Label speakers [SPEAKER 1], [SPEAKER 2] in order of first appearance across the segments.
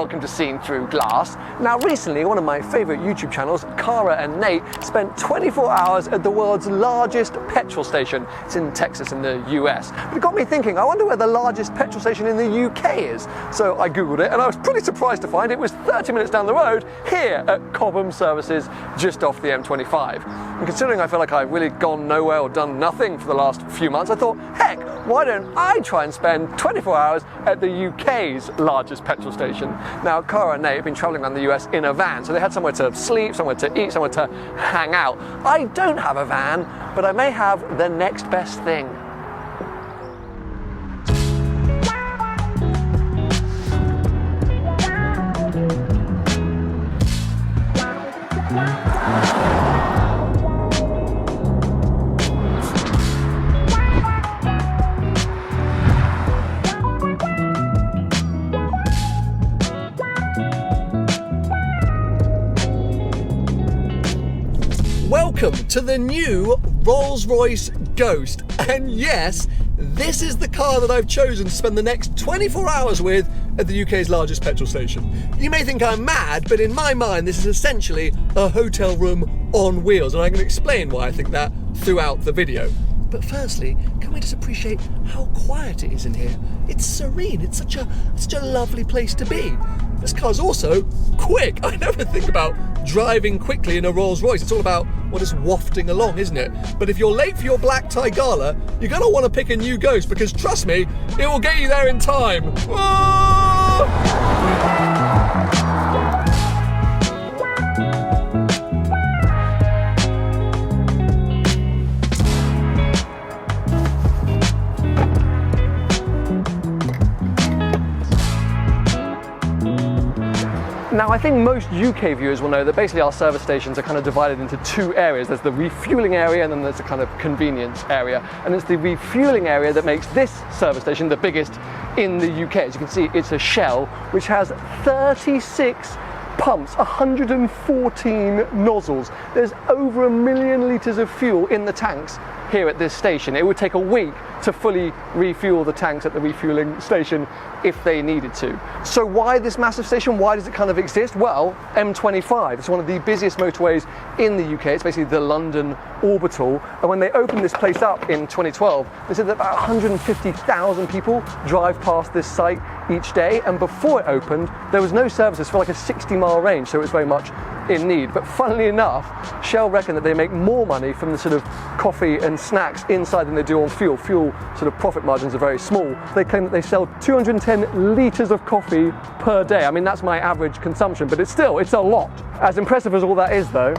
[SPEAKER 1] welcome to Seen Through Glass. Now recently, one of my favourite YouTube channels, Cara and Nate, spent 24 hours at the world's largest petrol station. It's in Texas in the US. But it got me thinking, I wonder where the largest petrol station in the UK is. So I googled it and I was pretty surprised to find it was 30 minutes down the road here at Cobham Services, just off the M25. And considering I feel like I've really gone nowhere or done nothing for the last few months, I thought, heck, why don't I try and spend 24 hours at the UK's largest petrol station? Now, Cara and Nate have been travelling around the US in a van, so they had somewhere to sleep, somewhere to eat, somewhere to hang out. I don't have a van, but I may have the next best thing. Welcome to the new Rolls-Royce Ghost, and yes, this is the car that I've chosen to spend the next 24 hours with at the UK's largest petrol station. You may think I'm mad, but in my mind this is essentially a hotel room on wheels, and I'm going to explain why I think that throughout the video. But firstly, can we just appreciate how quiet it is in here? It's serene, it's such a lovely place to be. This car's also quick. I never think about driving quickly in a Rolls-Royce. It's all about, well, just wafting along, isn't it? But if you're late for your black tie gala, you're gonna want to pick a new Ghost because trust me, it will get you there in time. Whoa! Now, I think most UK viewers will know that basically our service stations are kind of divided into two areas. There's the refueling area and then there's a kind of convenience area. And it's the refueling area that makes this service station the biggest in the UK. As you can see, it's a Shell, which has 36 pumps, 114 nozzles. There's over 1 million litres of fuel in the tanks here at this station. It would take a week to fully refuel the tanks at the refueling station if they needed to. So why this massive station? Why does it kind of exist? Well, M25, it's one of the busiest motorways in the UK. It's basically the London orbital. And when they opened this place up in 2012, they said that about 150,000 people drive past this site each day. And before it opened, there was no services for like a 60-mile range, so it was very much in need. But funnily enough, Shell reckon that they make more money from the sort of coffee and snacks inside than they do on fuel. Fuel sort of profit margins are very small. They claim that they sell 210 litres of coffee per day. I mean, that's my average consumption, but it's a lot. As impressive as all that is though,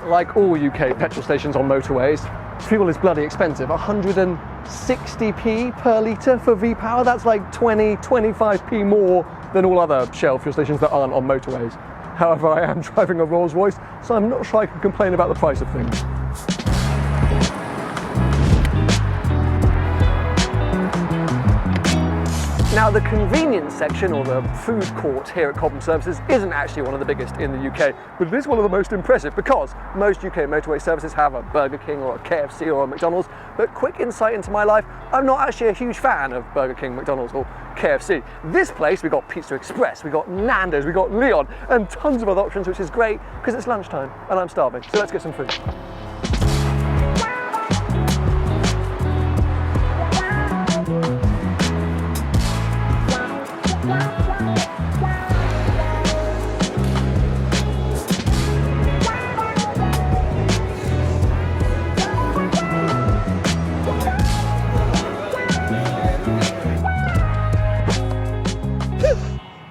[SPEAKER 1] like all UK petrol stations on motorways, fuel is bloody expensive. 160p per litre for V-Power. That's like 25p more than all other Shell fuel stations that aren't on motorways. However, I am driving a Rolls-Royce, so I'm not sure I can complain about the price of things. Now, the convenience section, or the food court here at Cobham Services, isn't actually one of the biggest in the UK, but it is one of the most impressive because most UK motorway services have a Burger King or a KFC or a McDonald's. But quick insight into my life, I'm not actually a huge fan of Burger King, McDonald's or KFC. This place, we got Pizza Express, we got Nando's, we got Leon, and tons of other options, which is great because it's lunchtime and I'm starving. So let's get some food.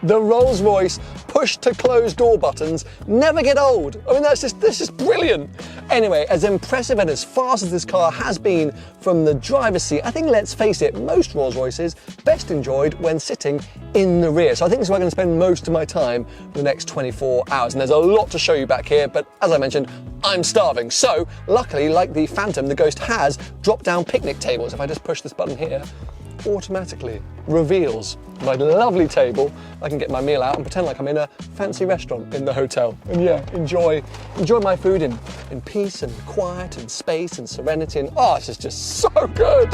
[SPEAKER 1] The Rolls-Royce push to close door buttons never get old. I mean, this is brilliant. Anyway, as impressive and as fast as this car has been from the driver's seat, I think, let's face it, most Rolls-Royces best enjoyed when sitting in the rear. So I think this is where I'm going to spend most of my time for the next 24 hours. And there's a lot to show you back here, but as I mentioned, I'm starving. So luckily, like the Phantom, the Ghost has drop-down picnic tables. If I just push this button here, automatically reveals my lovely table. I can get my meal out and pretend like I'm in a fancy restaurant in the hotel. And yeah, enjoy my food in peace and quiet and space and serenity. And oh, this is just so good.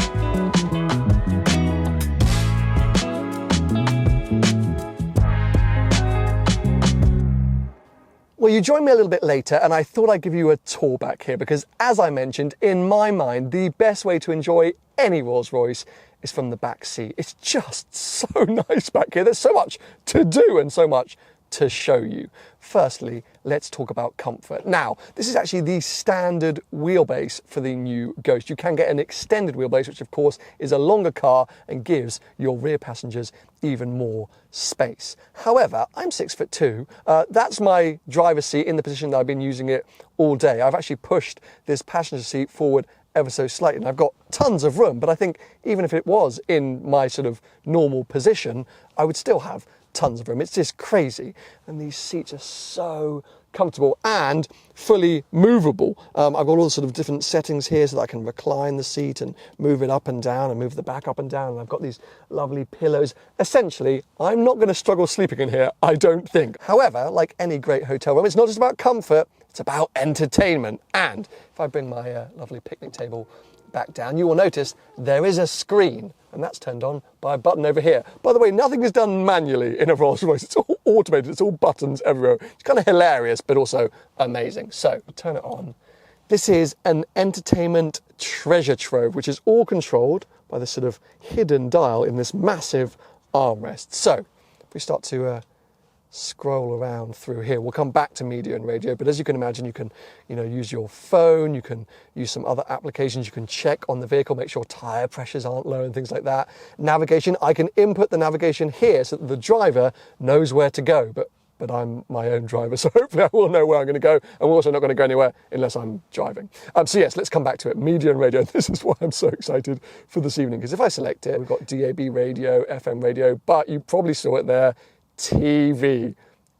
[SPEAKER 1] Well, you joined me a little bit later and I thought I'd give you a tour back here because, as I mentioned, in my mind, the best way to enjoy any Rolls-Royce is from the back seat. It's just so nice back here. There's so much to do and so much to show you. Firstly, let's talk about comfort. Now, this is actually the standard wheelbase for the new Ghost. You can get an extended wheelbase, which of course is a longer car and gives your rear passengers even more space. However, I'm 6'2". That's my driver's seat in the position that I've been using it all day. I've actually pushed this passenger seat forward ever so slightly, and I've got tons of room, but I think even if it was in my sort of normal position, I would still have tons of room. It's just crazy. And these seats are so comfortable and fully movable. I've got all the sort of different settings here so that I can recline the seat and move it up and down and move the back up and down. And I've got these lovely pillows. Essentially, I'm not going to struggle sleeping in here, I don't think. However, like any great hotel room, it's not just about comfort, it's about entertainment. And if I bring my lovely picnic table back down, you will notice there is a screen, and that's turned on by a button over here. By the way, nothing is done manually in a Rolls-Royce. It's all automated. It's all buttons everywhere. It's kind of hilarious, but also amazing. So, turn it on. This is an entertainment treasure trove, which is all controlled by this sort of hidden dial in this massive armrest. So, if we start to scroll around through here, we'll come back to media and radio, but as you can imagine, you can use your phone, you can use some other applications, you can check on the vehicle, make sure tire pressures aren't low and things like that. Navigation, I can input the navigation here so that the driver knows where to go, but I'm my own driver, so hopefully I will know where I'm going to go, and we're also not going to go anywhere unless I'm driving. So yes, let's come back to it. Media and radio. This is why I'm so excited for this evening, because if I select it, we've got DAB radio, FM radio, but you probably saw it there, TV.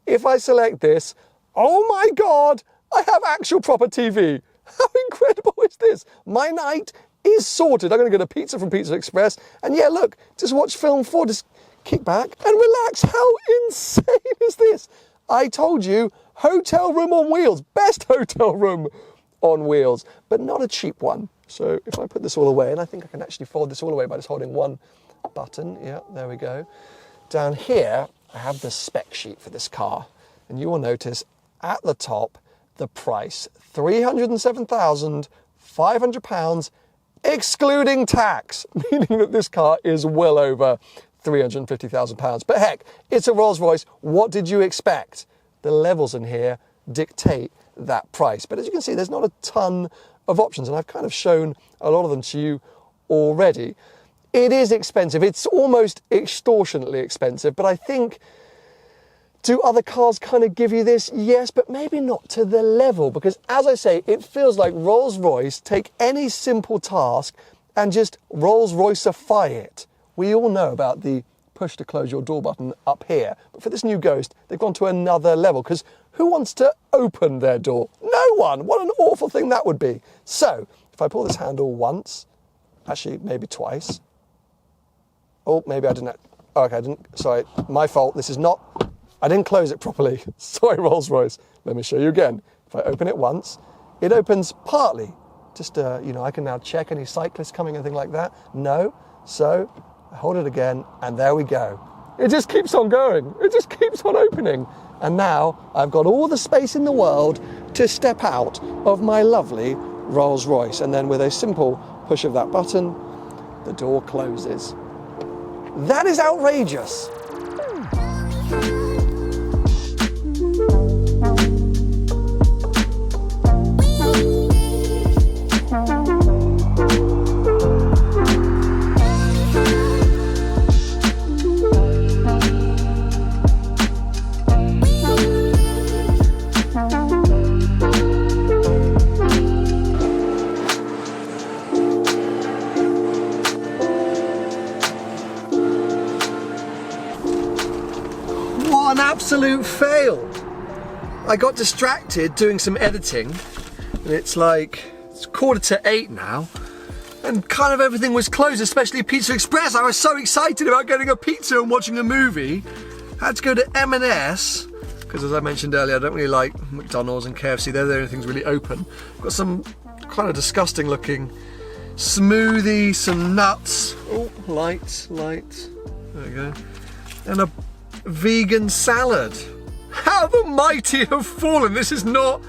[SPEAKER 1] If I select this, oh my God, I have actual proper TV. How incredible is this? My night is sorted. I'm going to get a pizza from Pizza Express, and yeah, look, just watch film 4, just kick back and relax. How insane is this? I told you, hotel room on wheels, best hotel room on wheels, but not a cheap one. So if I put this all away, and I think I can actually fold this all away by just holding one button. Yeah, there we go. Down here, I have the spec sheet for this car, and you will notice at the top the price, £307,500 excluding tax, meaning that this car is well over £350,000. But heck, it's a Rolls-Royce. What did you expect? The levels in here dictate that price. But as you can see, there's not a ton of options, and I've kind of shown a lot of them to you already. It is expensive. It's almost extortionately expensive, but I think, do other cars kind of give you this? Yes, but maybe not to the level, because as I say, it feels like Rolls-Royce take any simple task and just Rolls-Royceify it. We all know about the push to close your door button up here, but for this new Ghost, they've gone to another level, because who wants to open their door? No one. What an awful thing that would be. So, if I pull this handle once, actually maybe twice, oh, maybe I didn't. Oh, okay, I didn't. Sorry, my fault. This is not. I didn't close it properly. Sorry, Rolls-Royce. Let me show you again. If I open it once, it opens partly. Just, I can now check any cyclists coming, anything like that. No. So I hold it again, and there we go. It just keeps on going. It just keeps on opening. And now I've got all the space in the world to step out of my lovely Rolls-Royce. And then with a simple push of that button, the door closes. That is outrageous. An absolute fail. I got distracted doing some editing, and it's 7:45 now, and kind of everything was closed, especially Pizza Express. I was so excited about getting a pizza and watching a movie. I had to go to M&S, because as I mentioned earlier, I don't really like McDonald's and KFC. They're the only things really open. Got some kind of disgusting looking smoothie, some nuts. Oh, light. There we go. And a vegan salad. How
[SPEAKER 2] How the mighty have fallen. This is not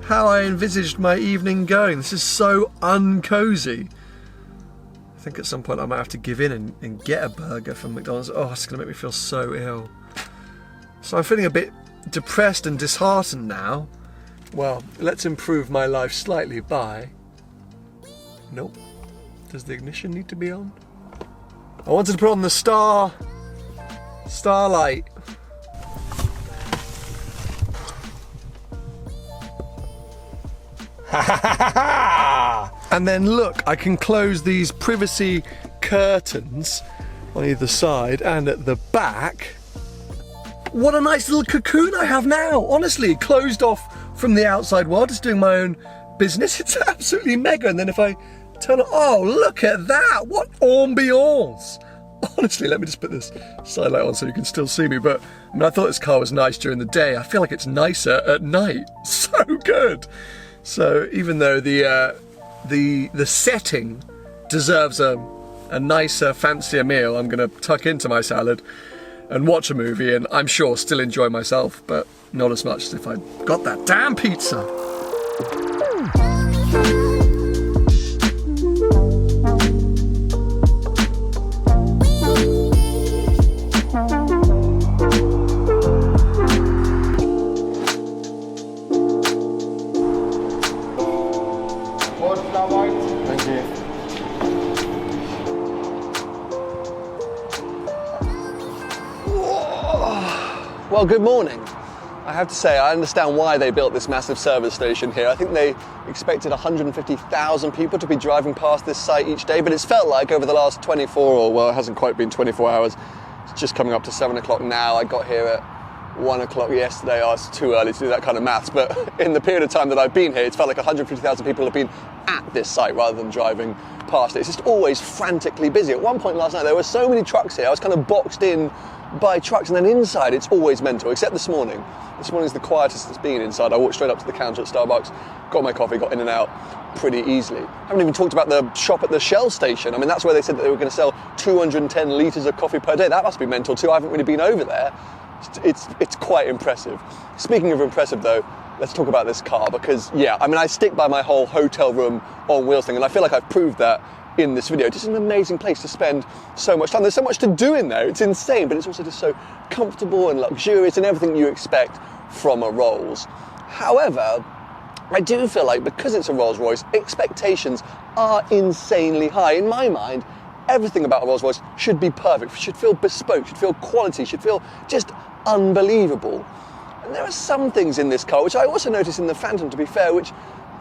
[SPEAKER 2] how I envisaged my evening going. This is so uncozy. I think at some point I might have to give in and get a burger from McDonald's. Oh, it's going to make me feel so ill. So I'm feeling a bit depressed and disheartened now. Well, let's improve my life slightly by... Nope. Does the ignition need to be on? I wanted to put on the starlight. And then look, I can close these privacy curtains on either side and at the back. What a nice little cocoon I have now, honestly, closed off from the outside world, just doing my own business. It's absolutely mega. And then if I turn it, oh, look at that, what ambiance. Honestly, let me just put this side light on so you can still see me, but I mean, I thought this car was nice during the day. I feel like it's nicer at night. So good. So even though the setting deserves a nicer, fancier meal, I'm gonna tuck into my salad and watch a movie, and I'm sure still enjoy myself, but not as much as if I'd got that damn pizza. Thank you. Well, good morning. I have to say, I understand why they built this massive service station here. I think they expected 150,000 people to be driving past this site each day, but it's felt like over the last 24, or well, it hasn't quite been 24 hours. It's just coming up to 7 o'clock now. I got here at 1 o'clock yesterday. Oh, it's too early to do that kind of maths, but in the period of time that I've been here, it's felt like 150,000 people have been at this site rather than driving past it. It's just always frantically busy. At one point last night, there were so many trucks here, I was kind of boxed in by trucks, and then inside it's always mental, except this morning. This morning's the quietest it's been inside. I walked straight up to the counter at Starbucks, got my coffee, got in and out pretty easily. I haven't even talked about the shop at the Shell station. I mean, that's where they said that they were going to sell 210 litres of coffee per day. That must be mental too. I haven't really been over there. It's quite impressive. Speaking of impressive though, let's talk about this car, because yeah, I mean, I stick by my whole hotel room on wheels thing, and I feel like I've proved that in this video. It's just an amazing place to spend so much time. There's so much to do in there. It's insane, but it's also just so comfortable and luxurious and everything you expect from a Rolls. However, I do feel like because it's a Rolls-Royce, expectations are insanely high. In my mind, everything about a Rolls-Royce should be perfect, should feel bespoke, should feel quality, should feel just unbelievable. And there are some things in this car, which I also noticed in the Phantom, to be fair, which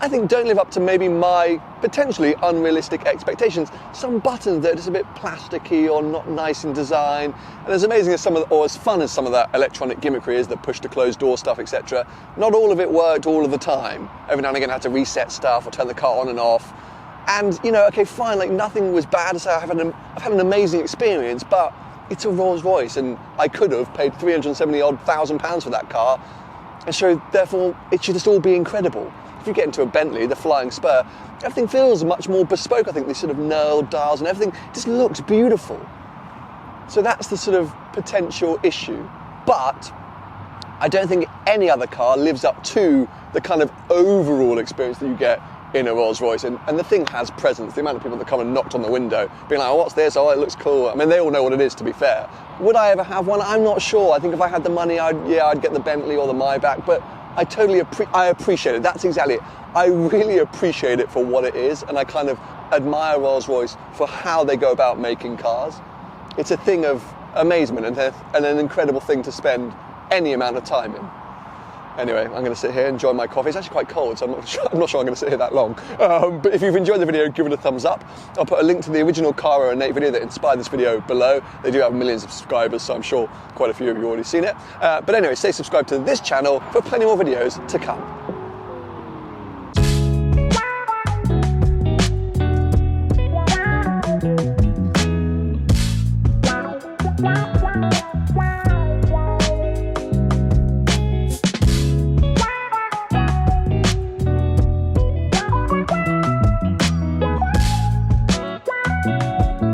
[SPEAKER 2] I think don't live up to maybe my potentially unrealistic expectations. Some buttons that are just a bit plasticky or not nice in design. And as amazing as or as fun as some of that electronic gimmickry is, the push to close door stuff, etc., not all of it worked all of the time. Every now and again I had to reset stuff or turn the car on and off. And you know, okay, fine, like nothing was bad. So I've had an amazing experience, but it's a Rolls-Royce, and I could have paid 370-odd thousand pounds for that car, and so therefore it should just all be incredible. If you get into a Bentley, the Flying Spur, everything feels much more bespoke. I think these sort of knurled dials and everything just looks beautiful. So that's the sort of potential issue. But I don't think any other car lives up to the kind of overall experience that you get in a Rolls-Royce, and the thing has presence. The amount of people that come and knocked on the window, being like, oh, what's this? Oh, it looks cool. I mean, they all know what it is, to be fair. Would I ever have one? I'm not sure. I think if I had the money, I'd get the Bentley or the Maybach, but I totally appreciate it. That's exactly it. I really appreciate it for what it is, and I kind of admire Rolls-Royce for how they go about making cars. It's a thing of amazement and an incredible thing to spend any amount of time in. Anyway, I'm going to sit here, enjoy my coffee. It's actually quite cold, so I'm not sure I'm going to sit here that long. But if you've enjoyed the video, give it a thumbs up. I'll put a link to the original Cara and Nate video that inspired this video below. They do have millions of subscribers, so I'm sure quite a few of you have already seen it. But anyway, stay subscribed to this channel for plenty more videos to come.